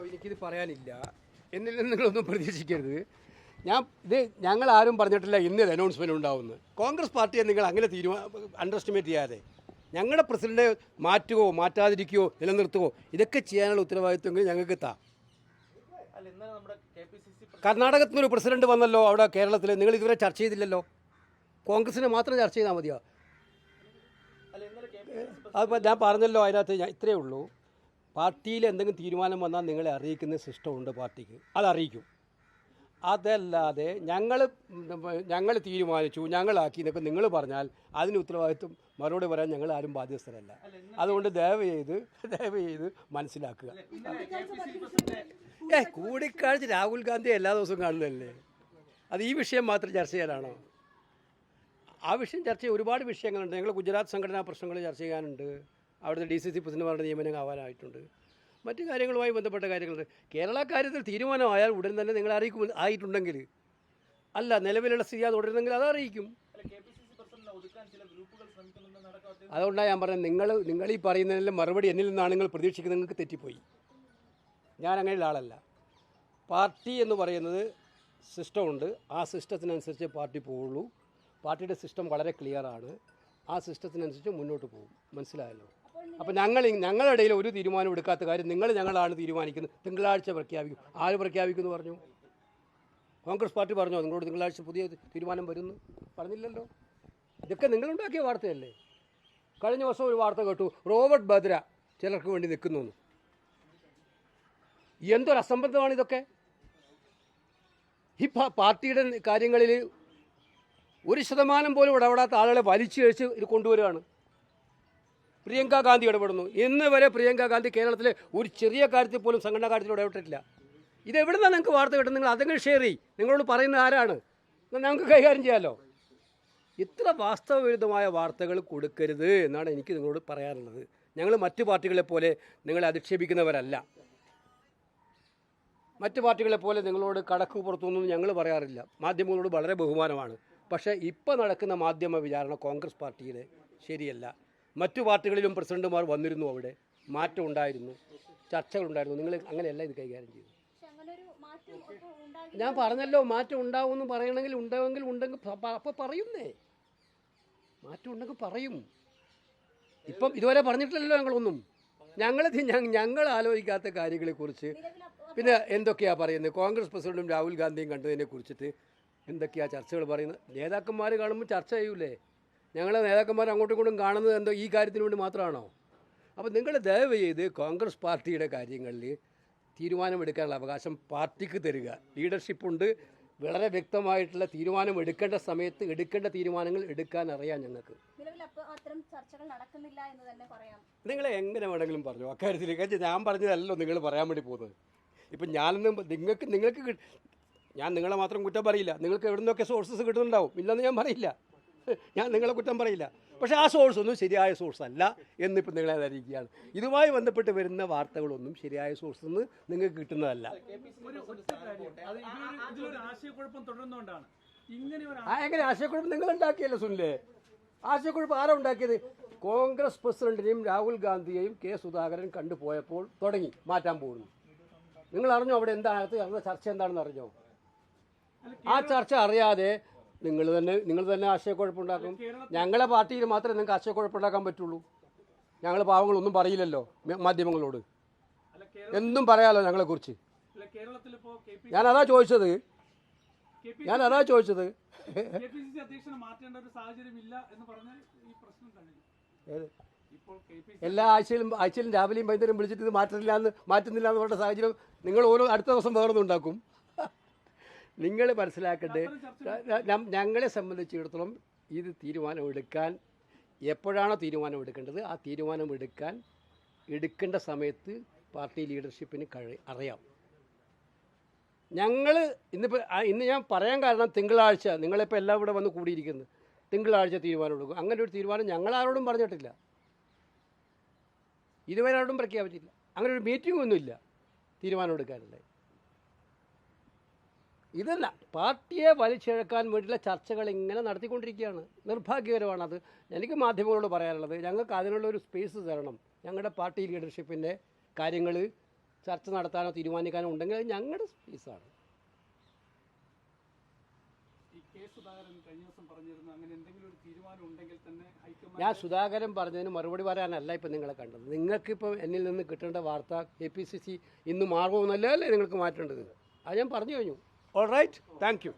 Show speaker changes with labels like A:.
A: എനിക്കിത് പറയാനില്ല. എന്നിൽ നിന്ന് നിങ്ങളൊന്നും പ്രതീക്ഷിക്കരുത്. ഞങ്ങൾ ആരും പറഞ്ഞിട്ടില്ല ഇന്നൊരു അനൗൺസ്മെൻറ്റ് ഉണ്ടാവുമെന്ന്. കോൺഗ്രസ് പാർട്ടിയെ നിങ്ങൾ അങ്ങനെ അണ്ടർ എസ്റ്റിമേറ്റ് ചെയ്യാതെ, ഞങ്ങളുടെ പ്രസിഡന്റ് മാറ്റുകയോ മാറ്റാതിരിക്കുകയോ നിലനിർത്തുകയോ ഇതൊക്കെ ചെയ്യാനുള്ള ഉത്തരവാദിത്വമെങ്കിൽ ഞങ്ങൾക്ക് എത്താം. കർണാടകത്തിൽ നിന്നൊരു പ്രസിഡന്റ് വന്നല്ലോ അവിടെ കേരളത്തിൽ, നിങ്ങൾ ഇതുവരെ ചർച്ച ചെയ്തില്ലല്ലോ. കോൺഗ്രസിനെ മാത്രം ചർച്ച ചെയ്താൽ മതിയോ? അതിപ്പോൾ ഞാൻ പറഞ്ഞല്ലോ, അതിനകത്ത് ഇത്രയേ ഉള്ളൂ. പാർട്ടിയിൽ എന്തെങ്കിലും തീരുമാനം വന്നാൽ നിങ്ങളെ അറിയിക്കുന്ന സിസ്റ്റമുണ്ട് പാർട്ടിക്ക്, അതറിയിക്കും. അതല്ലാതെ ഞങ്ങൾ തീരുമാനിച്ചു, ഞങ്ങളാക്കി എന്നൊക്കെ നിങ്ങൾ പറഞ്ഞാൽ അതിന് ഉത്തരവാദിത്വം മറുപടി പറയാൻ ഞങ്ങൾ ആരും ബാധ്യസ്ഥരല്ല. അതുകൊണ്ട് ദയവ് ചെയ്ത് മനസ്സിലാക്കുക. കൂടിക്കാഴ്ച രാഹുൽ ഗാന്ധി എല്ലാ ദിവസവും കാണുന്നതല്ലേ? അത് ഈ വിഷയം മാത്രം ചർച്ച ചെയ്യാനാണോ? ആ വിഷയം ചർച്ച ചെയ്യാൻ ഒരുപാട് വിഷയങ്ങളുണ്ട്. ഞങ്ങൾ ഗുജറാത്ത് സംഘടനാ പ്രശ്നങ്ങൾ ചർച്ച ചെയ്യാനുണ്ട്. അവിടുത്തെ DCC പ്രസിഡന്റുമാരുടെ നിയമനം ആവാനായിട്ടുണ്ട്. മറ്റു കാര്യങ്ങളുമായി ബന്ധപ്പെട്ട കാര്യങ്ങളുണ്ട്. കേരള കാര്യത്തിൽ തീരുമാനമായാൽ ഉടൻ തന്നെ നിങ്ങൾ ആയിട്ടുണ്ടെങ്കിൽ, അല്ല നിലവിലുള്ള സ്ഥിതി അത് തുടരുന്നെങ്കിൽ അത് അറിയിക്കും. അതുകൊണ്ടാണ് ഞാൻ പറഞ്ഞത്, നിങ്ങൾ ഈ പറയുന്നതിൻ്റെ മറുപടി എന്നിൽ നിന്നാണ് നിങ്ങൾ പ്രതീക്ഷിക്കുന്നത്. നിങ്ങൾക്ക് തെറ്റിപ്പോയി. ഞാൻ അങ്ങനെയുള്ള ആളല്ല. പാർട്ടി എന്ന് പറയുന്നത് സിസ്റ്റമുണ്ട്. ആ സിസ്റ്റത്തിനനുസരിച്ച് പാർട്ടി പോവുള്ളൂ. പാർട്ടിയുടെ സിസ്റ്റം വളരെ ക്ലിയറാണ്. ആ സിസ്റ്റത്തിനനുസരിച്ച് മുന്നോട്ട് പോകും. മനസ്സിലായല്ലോ? അപ്പോൾ ഞങ്ങളുടെ ഇടയിൽ ഒരു തീരുമാനം എടുക്കാത്ത കാര്യം ഞങ്ങളാണ് തീരുമാനിക്കുന്നത്. തിങ്കളാഴ്ച പ്രഖ്യാപിക്കും. ആര് പ്രഖ്യാപിക്കുമെന്ന് പറഞ്ഞു? കോൺഗ്രസ് പാർട്ടി പറഞ്ഞോ നിങ്ങളോട് തിങ്കളാഴ്ച പുതിയ തീരുമാനം വരുന്നു? പറഞ്ഞില്ലല്ലോ. ഇതൊക്കെ നിങ്ങളുണ്ടാക്കിയ വാർത്തയല്ലേ? കഴിഞ്ഞ ദിവസം ഒരു വാർത്ത കേട്ടു, റോബർട്ട് ഭദ്ര ചിലർക്ക് വേണ്ടി നിൽക്കുന്നു. എന്തൊരു അസംബന്ധമാണ് ഇതൊക്കെ! ഈ പാർട്ടിയുടെ കാര്യങ്ങളിൽ 1% പോലും ഇടപെടാത്ത ആളുകളെ വലിച്ചു കഴിച്ച് ഇത് കൊണ്ടുവരികയാണ്. പ്രിയങ്ക ഗാന്ധി ഇടപെടുന്നു. ഇന്ന് വരെ പ്രിയങ്ക ഗാന്ധി കേരളത്തിലെ ഒരു ചെറിയ കാര്യത്തിൽ പോലും സംഘടനാ കാര്യത്തിൽ ഇടപെട്ടിട്ടില്ല. ഇതെവിടുന്നാണ് നിങ്ങൾക്ക് വാർത്ത കിട്ടുന്നത്? നിങ്ങൾ അതെങ്കിലും ഷെയർ ചെയ്യും. നിങ്ങളോട് പറയുന്നത് ആരാണ്? ഞങ്ങൾക്ക് കൈകാര്യം ചെയ്യാമല്ലോ. ഇത്ര വാസ്തവവിരുദ്ധമായ വാർത്തകൾ കൊടുക്കരുത് എന്നാണ് എനിക്ക് നിങ്ങളോട് പറയാനുള്ളത്. ഞങ്ങൾ മറ്റു പാർട്ടികളെ പോലെ നിങ്ങളെ അധിക്ഷേപിക്കുന്നവരല്ല. മറ്റു പാർട്ടികളെ പോലെ നിങ്ങളോട് കടക്ക് പുറത്തൊന്നും ഞങ്ങൾ പറയാറില്ല. മാധ്യമങ്ങളോട് വളരെ ബഹുമാനമാണ്. പക്ഷേ ഇപ്പോൾ നടക്കുന്ന മാധ്യമ വിചാരണ കോൺഗ്രസ് പാർട്ടിയുടെ ശരിയല്ല. മറ്റു പാർട്ടികളിലും പ്രസിഡന്റുമാർ വന്നിരുന്നു, അവിടെ മാറ്റം ഉണ്ടായിരുന്നു, ചർച്ചകളുണ്ടായിരുന്നു. നിങ്ങൾ അങ്ങനെയല്ല ഇത് കൈകാര്യം ചെയ്തു. ഞാൻ പറഞ്ഞല്ലോ, മാറ്റം ഉണ്ടാവുമെന്ന് പറയണമെങ്കിൽ ഉണ്ടെങ്കിൽ അപ്പോൾ പറയുന്നേ. മാറ്റം ഉണ്ടെങ്കിൽ പറയും. ഇപ്പം ഇതുവരെ പറഞ്ഞിട്ടില്ലല്ലോ ഞങ്ങളൊന്നും. ഞങ്ങൾ ആലോചിക്കാത്ത കാര്യങ്ങളെക്കുറിച്ച് പിന്നെ എന്തൊക്കെയാണ് പറയുന്നത്? കോൺഗ്രസ് പ്രസിഡന്റും രാഹുൽ ഗാന്ധിയും കണ്ടതിനെ കുറിച്ചിട്ട് എന്തൊക്കെയാണ് ചർച്ചകൾ പറയുന്നത്? നേതാക്കന്മാർ കാണുമ്പോൾ ചർച്ച ചെയ്യൂലേ? ഞങ്ങളെ നേതാക്കന്മാർ അങ്ങോട്ടും ഇങ്ങോട്ടും കാണുന്നത് എന്തോ ഈ കാര്യത്തിന് വേണ്ടി മാത്രമാണോ? അപ്പോൾ നിങ്ങൾ ദയവ് ചെയ്ത് കോൺഗ്രസ് പാർട്ടിയുടെ കാര്യങ്ങളിൽ തീരുമാനമെടുക്കാനുള്ള അവകാശം പാർട്ടിക്ക് തരിക. ലീഡർഷിപ്പുണ്ട്. വളരെ വ്യക്തമായിട്ടുള്ള തീരുമാനം എടുക്കേണ്ട സമയത്ത് എടുക്കേണ്ട തീരുമാനങ്ങൾ എടുക്കാൻ അറിയാം ഞങ്ങൾക്ക്. നിങ്ങൾ എങ്ങനെ വേണമെങ്കിലും പറഞ്ഞു അക്കാര്യത്തിലേക്ക്. ഞാൻ പറഞ്ഞതല്ലോ നിങ്ങൾ പറയാൻ വേണ്ടി പോകുന്നത്. ഇപ്പം നിങ്ങൾക്ക് ഞാൻ നിങ്ങളെ മാത്രം കുറ്റം പറയില്ല. നിങ്ങൾക്ക് എവിടെ നിന്നൊക്കെ സോഴ്സസ് കിട്ടുന്നുണ്ടാവും, ഇല്ലെന്ന് ഞാൻ പറയില്ല. ഞാൻ നിങ്ങളെ കുറ്റം പറയില്ല. പക്ഷേ ആ സോഴ്സൊന്നും ശരിയായ സോഴ്സ് അല്ല എന്നിപ്പോൾ നിങ്ങളെ അറിയിക്കുകയാണ്. ഇതുമായി ബന്ധപ്പെട്ട് വരുന്ന വാർത്തകളൊന്നും ശരിയായ സോഴ്സിൽ നിന്ന് നിങ്ങൾക്ക് കിട്ടുന്നതല്ല. എങ്ങനെ ആശയക്കുഴപ്പം നിങ്ങൾ ഉണ്ടാക്കിയല്ലോ സുനിലെ? ആശയക്കുഴപ്പം ആരാ ഉണ്ടാക്കിയത്? കോൺഗ്രസ് പ്രസിഡന്റിനെയും രാഹുൽ ഗാന്ധിയെയും കെ സുധാകരൻ കണ്ടുപോയപ്പോൾ തുടങ്ങി മാറ്റാൻ പോകുന്നു. നിങ്ങൾ അറിഞ്ഞോ അവിടെ നടന്ന ചർച്ച എന്താണെന്ന് അറിഞ്ഞോ? ആ ചർച്ച അറിയാതെ നിങ്ങൾ തന്നെ ആശയക്കുഴപ്പമുണ്ടാക്കും. ഞങ്ങളെ പാർട്ടിയിൽ മാത്രമേ നിങ്ങൾക്ക് ആശയക്കുഴപ്പമുണ്ടാക്കാൻ പറ്റുള്ളൂ. ഞങ്ങൾ പാവങ്ങളൊന്നും പറയില്ലല്ലോ മാധ്യമങ്ങളോട്. എന്തും പറയാലോ ഞങ്ങളെക്കുറിച്ച്. ഞാനതാ ചോദിച്ചത്. എല്ലാ ആഴ്ചയിലും രാവിലെയും വൈകുന്നേരം വിളിച്ചിട്ട് ഇത് മാറ്റുന്നില്ല എന്ന് പറഞ്ഞ സാഹചര്യം നിങ്ങൾ അടുത്ത ദിവസം വേറൊന്നുണ്ടാക്കും. നിങ്ങൾ മനസ്സിലാക്കട്ടെ, ഞങ്ങളെ സംബന്ധിച്ചിടത്തോളം ഇത് തീരുമാനമെടുക്കാൻ എപ്പോഴാണോ തീരുമാനമെടുക്കേണ്ടത് ആ എടുക്കേണ്ട സമയത്ത് പാർട്ടി ലീഡർഷിപ്പിന് അറിയാം. ഇന്ന് ഞാൻ പറയാൻ കാരണം തിങ്കളാഴ്ച നിങ്ങളിപ്പോൾ എല്ലാം ഇവിടെ വന്ന് കൂടിയിരിക്കുന്നത്, തിങ്കളാഴ്ച തീരുമാനമെടുക്കും. അങ്ങനെ ഒരു തീരുമാനം ഞങ്ങളാരോടും പറഞ്ഞിട്ടില്ല, ഇതുവരെ ആരോടും പ്രഖ്യാപിച്ചില്ല. അങ്ങനെ ഒരു മീറ്റിംഗ് ഒന്നുമില്ല തീരുമാനമെടുക്കാനുള്ള. ഇതല്ല, പാർട്ടിയെ വലിച്ചിഴക്കാൻ വേണ്ടിയുള്ള ചർച്ചകൾ ഇങ്ങനെ നടത്തിക്കൊണ്ടിരിക്കുകയാണ്. നിർഭാഗ്യകരമാണത്. എനിക്ക് മാധ്യമങ്ങളോട് പറയാനുള്ളത്, ഞങ്ങൾക്ക് അതിനുള്ളൊരു സ്പേസ് തരണം. ഞങ്ങളുടെ പാർട്ടി ലീഡർഷിപ്പിൻ്റെ കാര്യങ്ങൾ ചർച്ച നടത്താനോ തീരുമാനിക്കാനോ ഉണ്ടെങ്കിൽ അത് ഞങ്ങളുടെ സ്പേസാണ്. ഞാൻ സുധാകരൻ പറഞ്ഞതിന് മറുപടി പറയാനല്ല ഇപ്പം നിങ്ങളെ കണ്ടത്. നിങ്ങൾക്കിപ്പോൾ എന്നിൽ നിന്ന് കിട്ടേണ്ട വാർത്ത KPCC ഇന്ന് മാറുമെന്നല്ലേ നിങ്ങൾക്ക് മാറ്റേണ്ടത്. അത് ഞാൻ പറഞ്ഞു കഴിഞ്ഞു. All right, thank U.